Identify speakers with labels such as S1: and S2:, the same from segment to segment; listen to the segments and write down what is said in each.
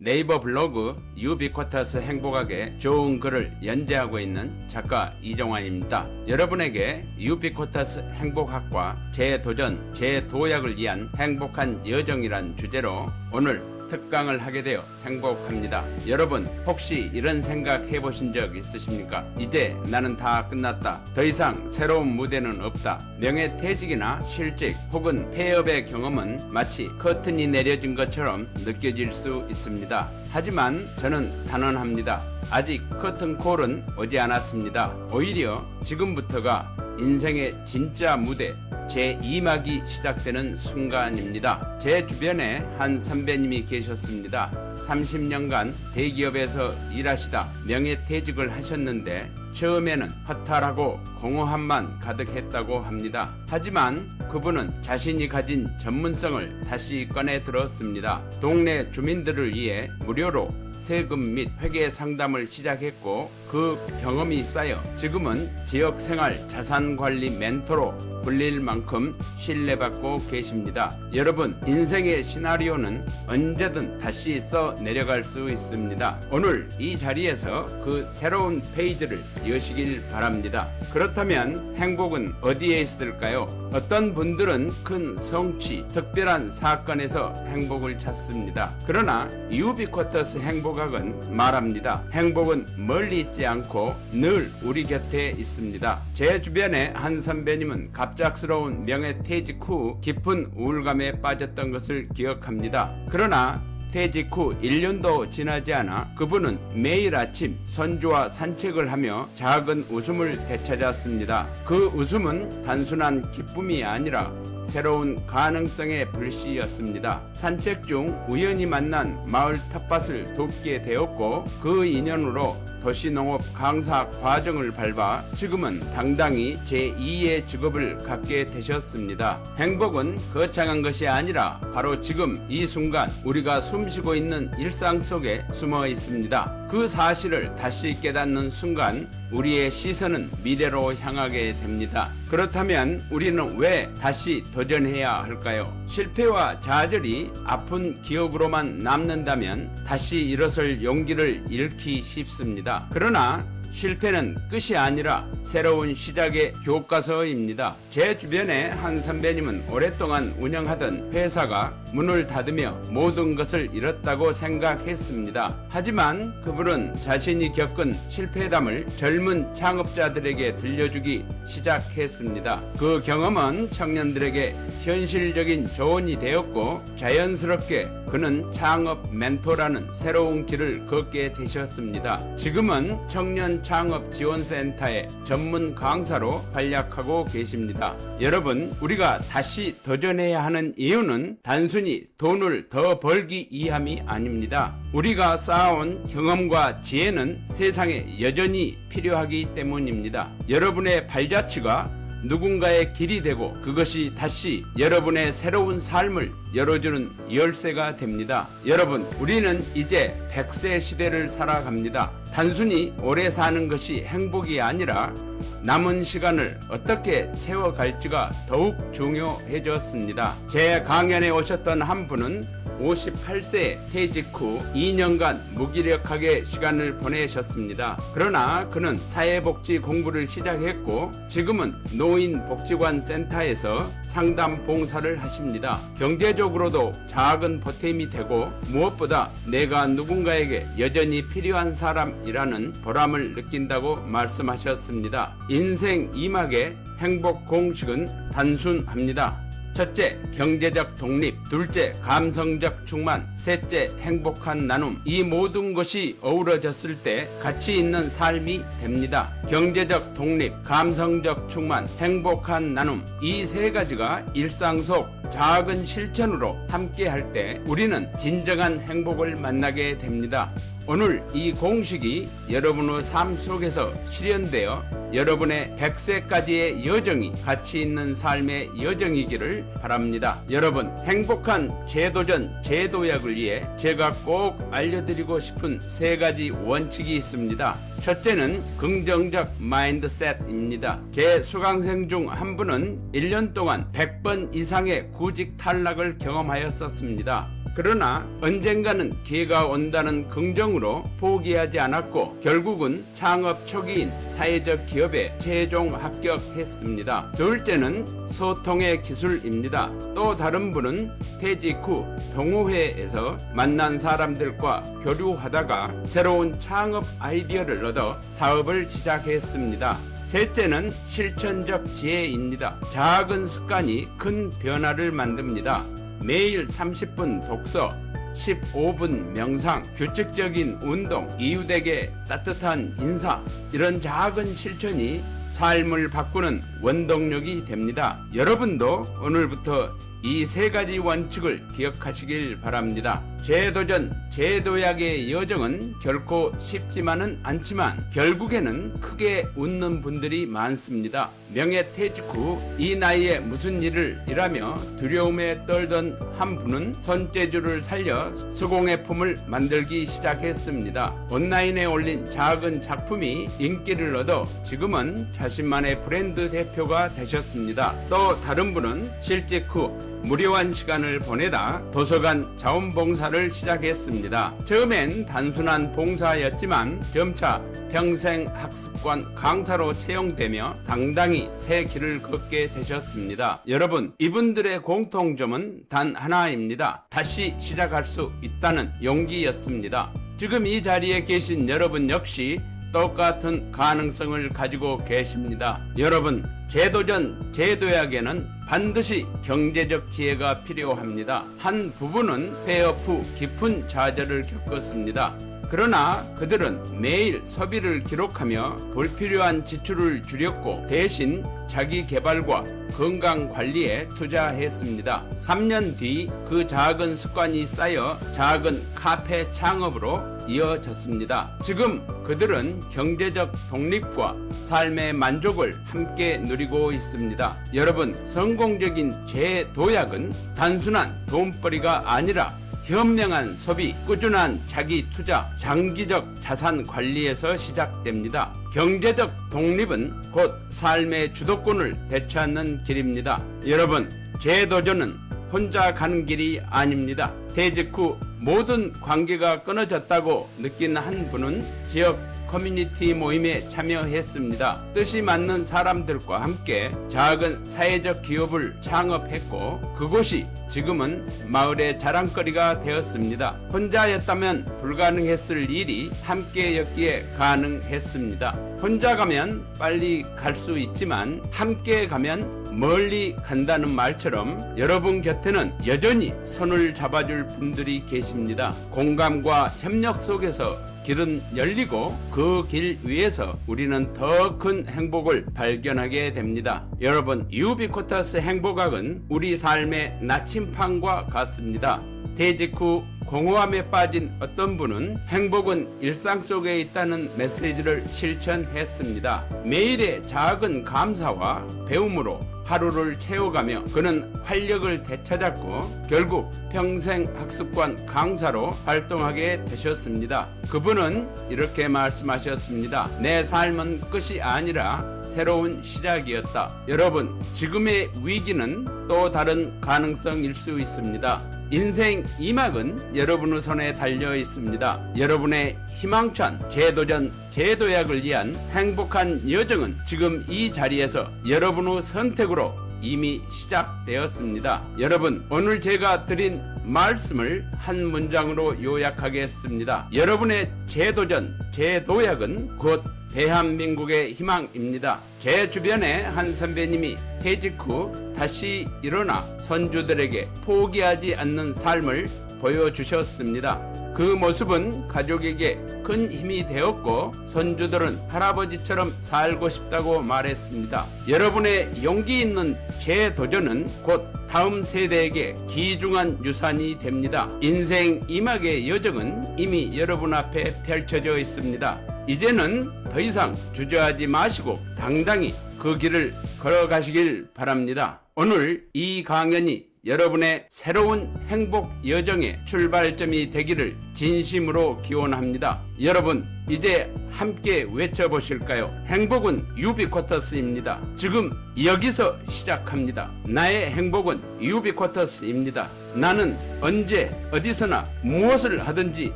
S1: 네이버 블로그 유비쿼터스 행복하게 좋은 글을 연재하고 있는 작가 이정환입니다. 여러분에게 유비쿼터스 행복학과 재도전, 재도약을 위한 행복한 여정이란 주제로 오늘 특강을 하게 되어 행복합니다. 여러분 혹시 이런 생각 해보신 적 있으십니까? 이제 나는 다 끝났다. 더 이상 새로운 무대는 없다. 명예퇴직이나 실직 혹은 폐업의 경험은 마치 커튼이 내려진 것처럼 느껴질 수 있습니다. 하지만 저는 단언합니다. 아직 커튼콜은 오지 않았습니다. 오히려 지금부터가 인생의 진짜 무대 제2막이 시작되는 순간입니다. 제 주변에 한 선배님이 계셨습니다. 30년간 대기업에서 일하시다 명예퇴직을 하셨는데 처음에는 허탈하고 공허함만 가득했다고 합니다. 하지만 그분은 자신이 가진 전문성을 다시 꺼내 들었습니다. 동네 주민들을 위해 무료로 세금 및 회계 상담을 시작했고 그 경험이 쌓여 지금은 지역생활 자산관리 멘토로 불릴 만큼 신뢰받고 계십니다. 여러분 인생의 시나리오는 언제든 다시 써 내려갈 수 있습니다. 오늘 이 자리에서 그 새로운 페이지를 여시길 바랍니다. 그렇다면 행복은 어디에 있을까요? 어떤 분들은 큰 성취, 특별한 사건에서 행복을 찾습니다. 그러나 유비쿼터스 행복학은 말합니다. 행복은 멀리 있지 않고 늘 우리 곁에 있습니다. 제 주변에 한 선배님은 갑작스러운 명예퇴직 후 깊은 우울감에 빠졌던 것을 기억합니다. 그러나 퇴직 후 1년도 지나지 않아 그분은 매일 아침 손주와 산책을 하며 작은 웃음을 되찾았습니다. 그 웃음은 단순한 기쁨이 아니라 새로운 가능성의 불씨였습니다. 산책 중 우연히 만난 마을 텃밭을 돕게 되었고 그 인연으로 도시농업 강사 과정을 밟아 지금은 당당히 제2의 직업을 갖게 되셨습니다. 행복은 거창한 것이 아니라 바로 지금 이 순간 우리가 숨쉬고 있는 일상 속에 숨어 있습니다. 그 사실을 다시 깨닫는 순간 우리의 시선은 미래로 향하게 됩니다. 그렇다면 우리는 왜 다시 도전해야 할까요? 실패와 좌절이 아픈 기억으로만 남는다면 다시 일어설 용기를 잃기 쉽습니다. 그러나 실패는 끝이 아니라 새로운 시작의 교과서입니다. 제 주변에 한 선배님은 오랫동안 운영하던 회사가 문을 닫으며 모든 것을 잃었다고 생각했습니다. 하지만 그분은 자신이 겪은 실패담을 젊은 창업자들에게 들려주기 시작했습니다. 그 경험은 청년들에게 현실적인 조언이 되었고 자연스럽게 그는 창업 멘토라는 새로운 길을 걷게 되셨습니다. 지금은 청년 창업 지원센터의 전문 강사로 활약하고 계십니다. 여러분, 우리가 다시 도전해야 하는 이유는 단순히 돈을 더 벌기 위함이 아닙니다. 우리가 쌓아온 경험과 지혜는 세상에 여전히 필요하기 때문입니다. 여러분의 발자취가 누군가의 길이 되고 그것이 다시 여러분의 새로운 삶을 열어주는 열쇠가 됩니다. 여러분, 우리는 이제 100세 시대를 살아갑니다. 단순히 오래 사는 것이 행복이 아니라 남은 시간을 어떻게 채워갈지가 더욱 중요해졌습니다. 제 강연에 오셨던 한 분은 58세에 퇴직 후 2년간 무기력하게 시간을 보내셨습니다. 그러나 그는 사회복지 공부를 시작했고 지금은 노인복지관 센터에서 상담 봉사를 하십니다. 경제적으로도 작은 보탬이 되고 무엇보다 내가 누군가에게 여전히 필요한 사람이라는 보람을 느낀다고 말씀하셨습니다. 인생 2막의 행복 공식은 단순합니다. 첫째, 경제적 독립. 둘째, 감성적 충만. 셋째, 행복한 나눔. 이 모든 것이 어우러졌을 때 가치 있는 삶이 됩니다. 경제적 독립, 감성적 충만, 행복한 나눔. 이 세 가지가 일상 속 작은 실천으로 함께 할 때 우리는 진정한 행복을 만나게 됩니다. 오늘 이 공식이 여러분의 삶 속에서 실현되어 여러분의 100세까지의 여정이 가치 있는 삶의 여정이기를 바랍니다. 여러분, 행복한 재도전, 재도약을 위해 제가 꼭 알려드리고 싶은 세 가지 원칙이 있습니다. 첫째는 긍정적 마인드셋입니다. 제 수강생 중 한 분은 1년 동안 100번 이상의 구직 탈락을 경험하였었습니다. 그러나 언젠가는 기회가 온다는 긍정으로 포기하지 않았고 결국은 창업 초기인 사회적 기업에 최종 합격했습니다. 둘째는 소통의 기술입니다. 또 다른 분은 퇴직 후 동호회에서 만난 사람들과 교류하다가 새로운 창업 아이디어를 얻어 사업을 시작했습니다. 셋째는 실천적 지혜입니다. 작은 습관이 큰 변화를 만듭니다. 매일 30분 독서, 15분 명상, 규칙적인 운동, 이웃에게 따뜻한 인사, 이런 작은 실천이 삶을 바꾸는 원동력이 됩니다. 여러분도 오늘부터 이 세 가지 원칙을 기억하시길 바랍니다. 재도전, 재도약의 여정은 결코 쉽지만은 않지만 결국에는 크게 웃는 분들이 많습니다. 명예퇴직 후 이 나이에 무슨 일을 일하며 두려움에 떨던 한 분은 손재주를 살려 수공예품을 만들기 시작했습니다. 온라인에 올린 작은 작품이 인기를 얻어 지금은 자신만의 브랜드 대표가 되셨습니다. 또 다른 분은 실직 후 무료한 시간을 보내다 도서관 자원봉사를 시작했습니다. 처음엔 단순한 봉사였지만 점차 평생학습관 강사로 채용되며 당당히 새 길을 걷게 되셨습니다. 여러분, 이분들의 공통점은 단 하나입니다. 다시 시작할 수 있다는 용기였습니다. 지금 이 자리에 계신 여러분 역시 똑같은 가능성을 가지고 계십니다. 여러분, 재도전, 재도약에는 반드시 경제적 지혜가 필요합니다. 한 부부는 폐업 후 깊은 좌절을 겪었습니다. 그러나 그들은 매일 소비를 기록하며 불필요한 지출을 줄였고 대신 자기 개발과 건강 관리에 투자했습니다. 3년 뒤 그 작은 습관이 쌓여 작은 카페 창업으로 이어졌습니다. 지금 그들은 경제적 독립과 삶의 만족을 함께 누리고 있습니다. 여러분, 성공적인 재도약은 단순한 돈벌이가 아니라 현명한 소비, 꾸준한 자기 투자, 장기적 자산 관리에서 시작됩니다. 경제적 독립은 곧 삶의 주도권을 되찾는 길입니다. 여러분, 재도전은 혼자 가는 길이 아닙니다. 퇴직 후 모든 관계가 끊어졌다고 느낀 한 분은 지역 커뮤니티 모임에 참여했습니다. 뜻이 맞는 사람들과 함께 작은 사회적 기업을 창업했고 그곳이 지금은 마을의 자랑거리가 되었습니다. 혼자였다면 불가능했을 일이 함께였기에 가능했습니다. 혼자 가면 빨리 갈 수 있지만 함께 가면 멀리 간다는 말처럼 여러분 곁에는 여전히 손을 잡아줄 분들이 계십니다. 공감과 협력 속에서 길은 열리고 그 길 위에서 우리는 더 큰 행복을 발견하게 됩니다. 여러분, 유비쿼터스 행복학은 우리 삶의 나침판과 같습니다. 퇴직 후 공허함에 빠진 어떤 분은 행복은 일상 속에 있다는 메시지를 실천했습니다. 매일의 작은 감사와 배움으로 하루를 채워가며 그는 활력을 되찾았고 결국 평생학습관 강사로 활동하게 되셨습니다. 그분은 이렇게 말씀하셨습니다. 내 삶은 끝이 아니라 새로운 시작이었다. 여러분, 지금의 위기는 또 다른 가능성일 수 있습니다. 인생 2막은 여러분의 손에 달려 있습니다. 여러분의 희망찬 재도전, 재도약을 위한 행복한 여정은 지금 이 자리에서 여러분의 선택으로 이미 시작되었습니다. 여러분, 오늘 제가 드린 말씀을 한 문장으로 요약하겠습니다. 여러분의 재도전, 재도약은 곧 대한민국의 희망입니다. 제 주변에 한 선배님이 퇴직 후 다시 일어나 손주들에게 포기하지 않는 삶을 보여주셨습니다. 그 모습은 가족에게 큰 힘이 되었고 손주들은 할아버지처럼 살고 싶다고 말했습니다. 여러분의 용기 있는 재도전은 곧 다음 세대에게 귀중한 유산이 됩니다. 인생 2막의 여정은 이미 여러분 앞에 펼쳐져 있습니다. 이제는 더 이상 주저하지 마시고 당당히 그 길을 걸어가시길 바랍니다. 오늘 이 강연이 여러분의 새로운 행복 여정의 출발점이 되기를 진심으로 기원합니다. 여러분, 이제 함께 외쳐보실까요? 행복은 유비쿼터스입니다. 지금 여기서 시작합니다. 나의 행복은 유비쿼터스입니다. 나는 언제 어디서나 무엇을 하든지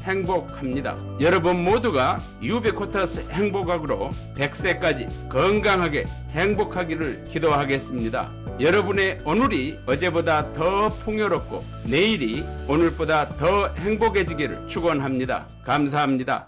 S1: 행복합니다. 여러분 모두가 유비쿼터스 행복학으로 100세까지 건강하게 행복하기를 기도하겠습니다. 여러분의 오늘이 어제보다 더 풍요롭고 내일이 오늘보다 더 행복해지기를 축원합니다. 감사합니다.